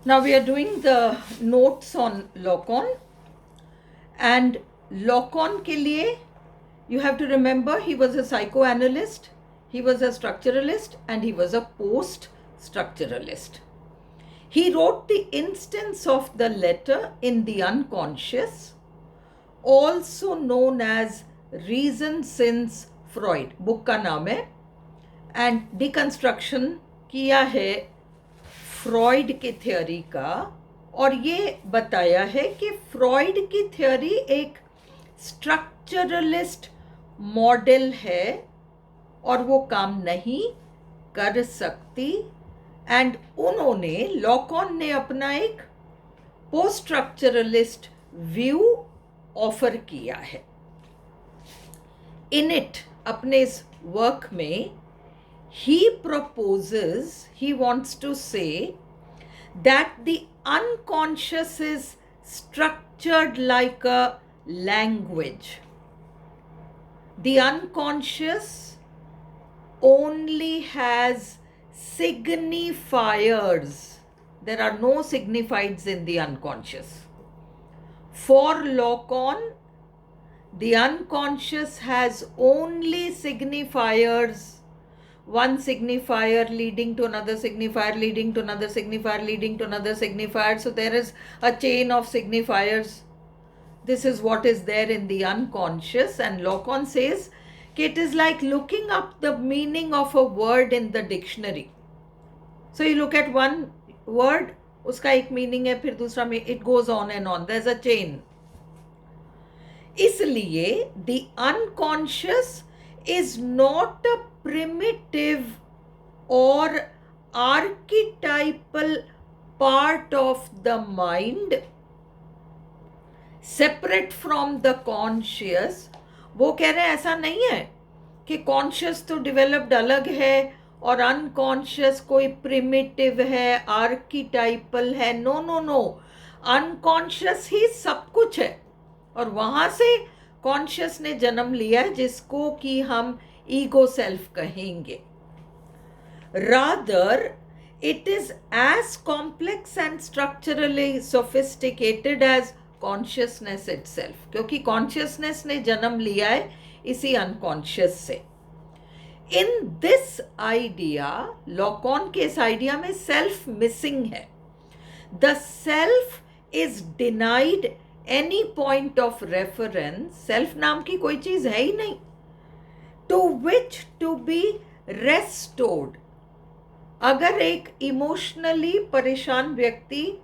Now we are doing the notes on Lacan, and Lacan के लिए you have to remember he was a psychoanalyst, he was a structuralist, and he was a post-structuralist. He wrote the instance of the letter in the unconscious, also known as Reason Since Freud. Book का नाम है, and deconstruction किया है Freud की theory का, और ये बताया है कि फ्रॉइड की थ्योरी एक स्ट्रक्चरलिस्ट मॉडल है और वो काम नहीं कर सकती, एंड उन्होंने लॉकॉन ने अपना एक पोस्ट स्ट्रक्चरलिस्ट व्यू ऑफर किया है. इन इट, अपने इस वर्क में, he proposes, he wants to say that the unconscious is structured like a language. The unconscious only has signifiers. There are no signifieds in the unconscious. For Lacan, the unconscious has only signifiers. One signifier leading to another signifier, leading to another signifier, leading to another signifier. So there is a chain of signifiers. This is what is there in the unconscious, and Lacan says that it is like looking up the meaning of a word in the dictionary. So you look at one word, uska ek meaning hai, phir dusra mein, it goes on and on. There's a chain. इसलिए the unconscious is not a primitive or archetypal part of the mind separate from the conscious. वो कह रहे हैं ऐसा नहीं है कि conscious तो डेवलप्ड अलग है और अनकॉन्शियस कोई प्रिमिटिव है, आर्कीटाइपल है. नो नो नो, अनकॉन्शियस ही सब कुछ है और वहां से कॉन्शियस ने जन्म लिया जिसको कि हम ईगो सेल्फ कहेंगे. Rather it is as complex and structurally sophisticated as consciousness itself, क्योंकि कॉन्शियसनेस ने जन्म लिया है इसी अनकॉन्शियस से. इन दिस आइडिया, लॉकॉन के इस आइडिया में सेल्फ मिसिंग है. The self is denied any point of reference. Self नाम की कोई चीज है ही नहीं. To which to be restored. अगर एक इमोशनली परेशान व्यक्ति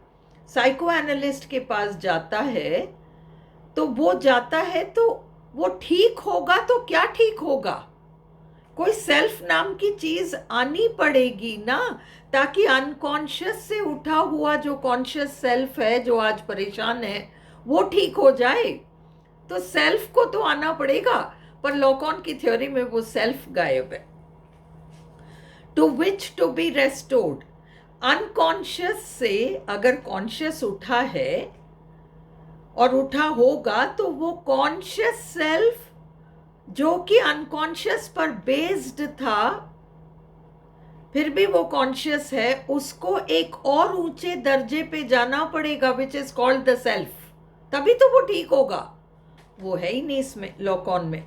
साइको एनालिस्ट के पास जाता है तो वो जाता है तो वो ठीक होगा, तो क्या ठीक होगा? कोई सेल्फ नाम की चीज आनी पड़ेगी ना, ताकि अनकॉन्शियस से उठा हुआ जो कॉन्शियस सेल्फ है जो आज परेशान है वो ठीक हो जाए. तो सेल्फ को तो आना पड़ेगा, पर लॉकॉन की थ्योरी में वो सेल्फ गायब है. To which to be restored. Unconscious से अगर कॉन्शियस उठा है और उठा होगा तो वो कॉन्शियस सेल्फ जो कि अनकॉन्शियस पर बेस्ड था, फिर भी वो कॉन्शियस है, उसको एक और ऊंचे दर्जे पे जाना पड़ेगा, which is called the self. तभी तो वो ठीक होगा. वो है ही नहीं इसमें, लॉकॉन में.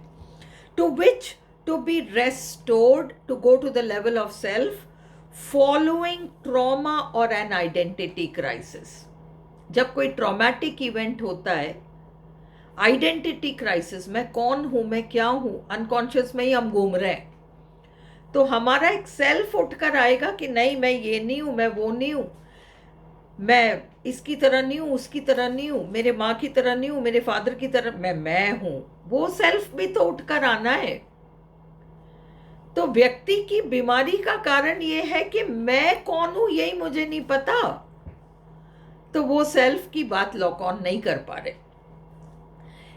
To which to be restored, to go to the level of self following trauma और एन आइडेंटिटी क्राइसिस. जब कोई ट्रॉमेटिक इवेंट होता है, आइडेंटिटी क्राइसिस, मैं कौन हूं, मैं क्या हूं, अनकॉन्शियस में ही हम घूम रहे हैं, तो हमारा एक सेल्फ उठकर आएगा कि नहीं, मैं ये नहीं हूं, मैं वो नहीं हूं, मैं इसकी तरह नहीं हूं, उसकी तरह नहीं हूं, मेरे माँ की तरह नहीं हूं, मेरे फादर की तरह, मैं हूं. वो सेल्फ भी तो उठकर आना है. तो व्यक्ति की बीमारी का कारण ये है कि मैं कौन हूं यही मुझे नहीं पता. तो वो सेल्फ की बात लॉकॉन नहीं कर पा रहे.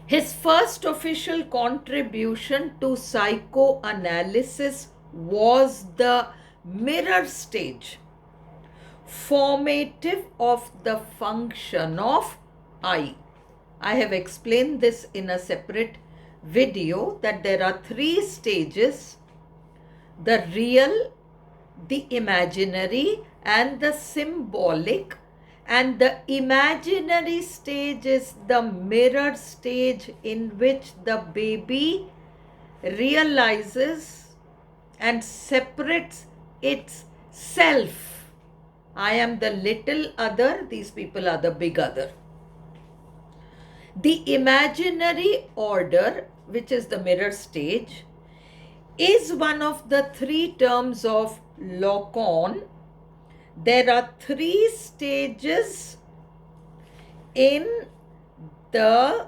His first official contribution to psychoanalysis was the mirror stage, formative of the function of I. I have explained this in a separate video that there are 3 stages: the real, the imaginary, and the symbolic. And the imaginary stage is the mirror stage in which the baby realizes and separates its self. I am the little other, these people are the big other. The imaginary order, which is the mirror stage, is one of the three terms of Lacan. There are three stages in the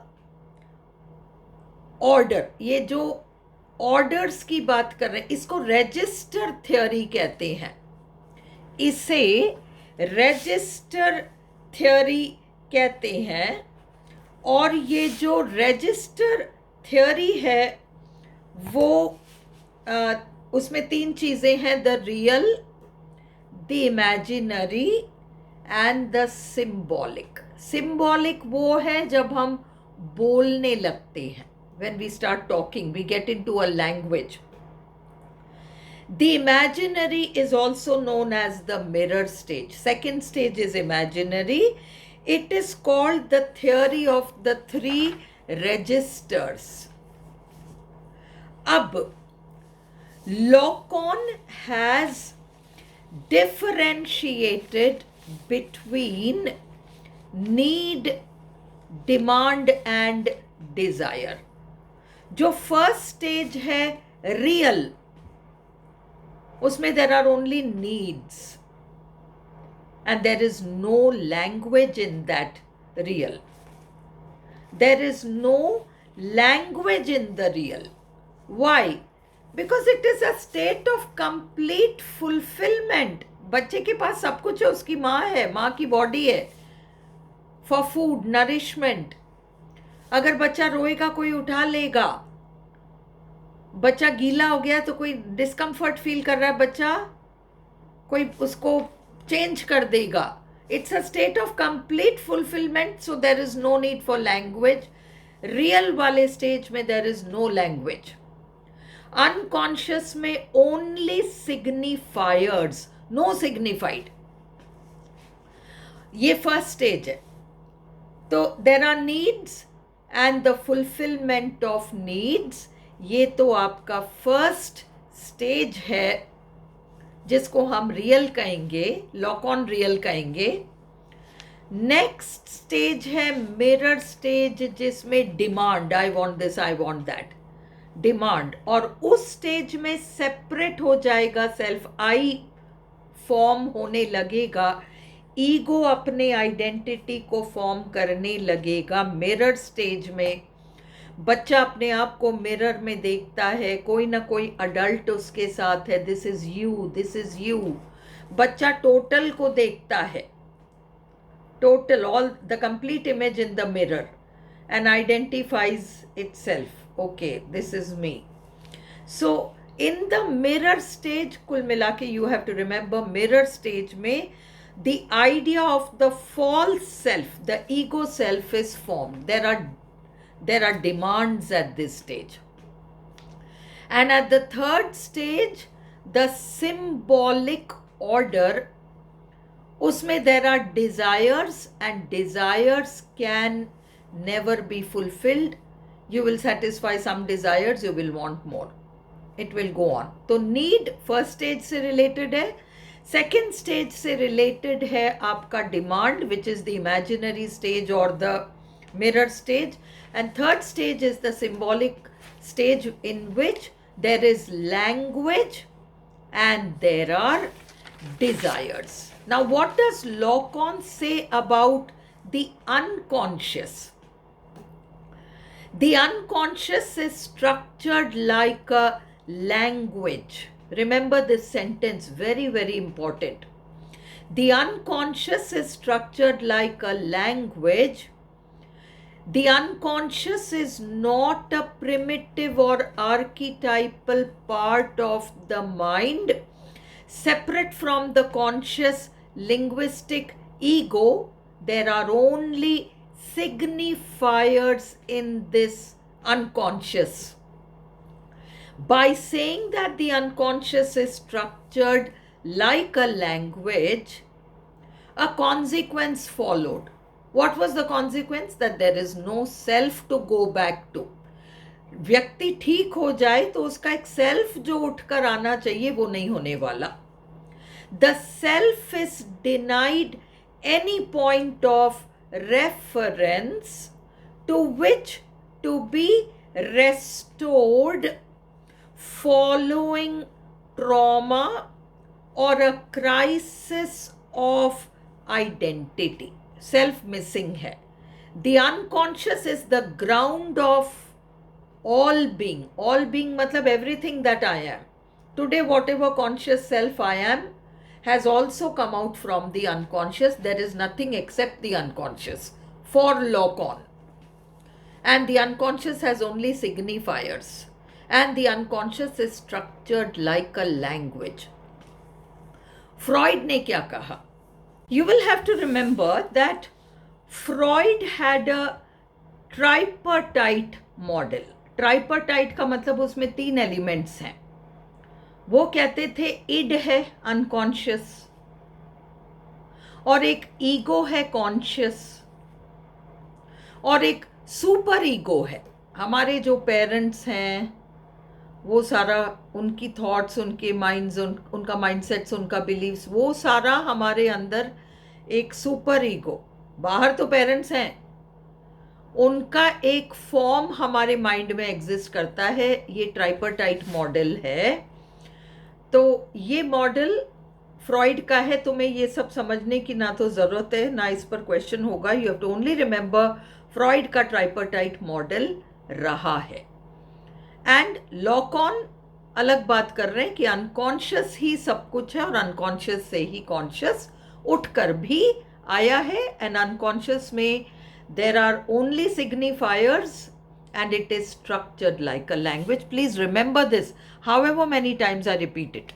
order. ये जो orders की बात कर रहे हैं इसको register theory कहते हैं. इसे रजिस्टर थ्योरी कहते हैं. और ये जो रजिस्टर थ्योरी है वो उसमें तीन चीज़ें हैं: the real, the imaginary and the symbolic. Symbolic वो है जब हम बोलने लगते हैं. When we start talking, we get into a language. The imaginary is also known as the mirror stage. Second stage is imaginary. It is called the theory of the three registers. Ab Lacan has differentiated between need, demand and desire. जो first stage है real, उसमें there are only needs and there is no language in that real. There is no language in the real. Why? Because it is a state of complete fulfilment. बच्चे के पास सब कुछ है, उसकी माँ है, माँ की बॉडी है फॉर फूड, नरिशमेंट. अगर बच्चा रोएगा कोई उठा लेगा. बच्चा गीला हो गया तो कोई डिस्कम्फर्ट फील कर रहा है बच्चा, कोई उसको चेंज कर देगा. It's a state of complete fulfilment, so there is no need for language. Real वाले स्टेज में there is no language. Unconscious में ओनली सिग्निफायर्स, नो सिग्निफाइड. ये फर्स्ट स्टेज है. तो there are needs and the fulfilment of needs. ये तो आपका first stage है जिसको हम रियल कहेंगे, लॉकॉन रियल कहेंगे. नेक्स्ट स्टेज है मिरर स्टेज, जिसमें demand, I want this, I want that, demand. और उस स्टेज में सेपरेट हो जाएगा सेल्फ. आई फॉर्म होने लगेगा, ईगो अपने आइडेंटिटी को फॉर्म करने लगेगा. मिरर स्टेज में बच्चा अपने आप को मिरर में देखता है, कोई ना कोई अडल्ट उसके साथ है. This is you, this is you. बच्चा टोटल को देखता है, total, all the complete image in the mirror, and identifies itself. Okay, this is me. So in the mirror stage, कुल मिला के you have to remember, mirror stage में the idea of the false self, the ego self is formed. There are demands at this stage. And at the third stage, the symbolic order, usme there are desires, and desires can never be fulfilled. You will satisfy some desires, you will want more. It will go on. तो need first stage से related है. Second stage से related है आपका demand, which is the imaginary stage और the mirror stage. And third stage is the symbolic stage in which there is language and there are desires. Now what does Lacan say about the unconscious? The unconscious is structured like a language. Remember this sentence, very, very important. The unconscious is structured like a language. The unconscious is not a primitive or archetypal part of the mind, separate from the conscious linguistic ego. There are only signifiers in this unconscious. By saying that the unconscious is structured like a language, a consequence followed. What was the consequence? That there is no self to go back to. व्यक्ति ठीक हो जाए तो उसका एक self जो उठकर आना चाहिए वो नहीं होने वाला. The self is denied any point of reference to which to be restored following trauma or a crisis of identity. Self missing है. The unconscious is the ground of all being. All being मतलब everything that I am. Today whatever conscious self I am has also come out from the unconscious. There is nothing except the unconscious for Lacan. And the unconscious has only signifiers. And the unconscious is structured like a language. Freud ने क्या कहा? You will have to remember that Freud had a tripartite model. Tripartite का मतलब उसमें 3 elements हैं. वो कहते थे इड है अनकॉन्शियस, और एक ईगो है कॉन्शियस, और एक सुपर ईगो है. हमारे जो पेरेंट्स हैं वो सारा उनकी थॉट्स, उनके माइंड्स, उनका माइंडसेट्स, उनका बिलीव्स, वो सारा हमारे अंदर एक सुपर ईगो. बाहर तो पेरेंट्स हैं, उनका एक फॉर्म हमारे माइंड में एग्जिस्ट करता है. ये ट्राइपर्टाइट मॉडल है. तो ये मॉडल फ्रॉइड का है. तुम्हें ये सब समझने की ना तो ज़रूरत है ना इस पर क्वेश्चन होगा. You have to only remember Freud का ट्राइपर्टाइट मॉडल रहा है. एंड लॉकॉन अलग बात कर रहे हैं कि अनकॉन्शियस ही सब कुछ है और अनकॉन्शियस से ही कॉन्शियस उठकर भी आया है. एंड अनकॉन्शियस में there are only signifiers and it is structured like a language. Please remember this however many times I repeat it.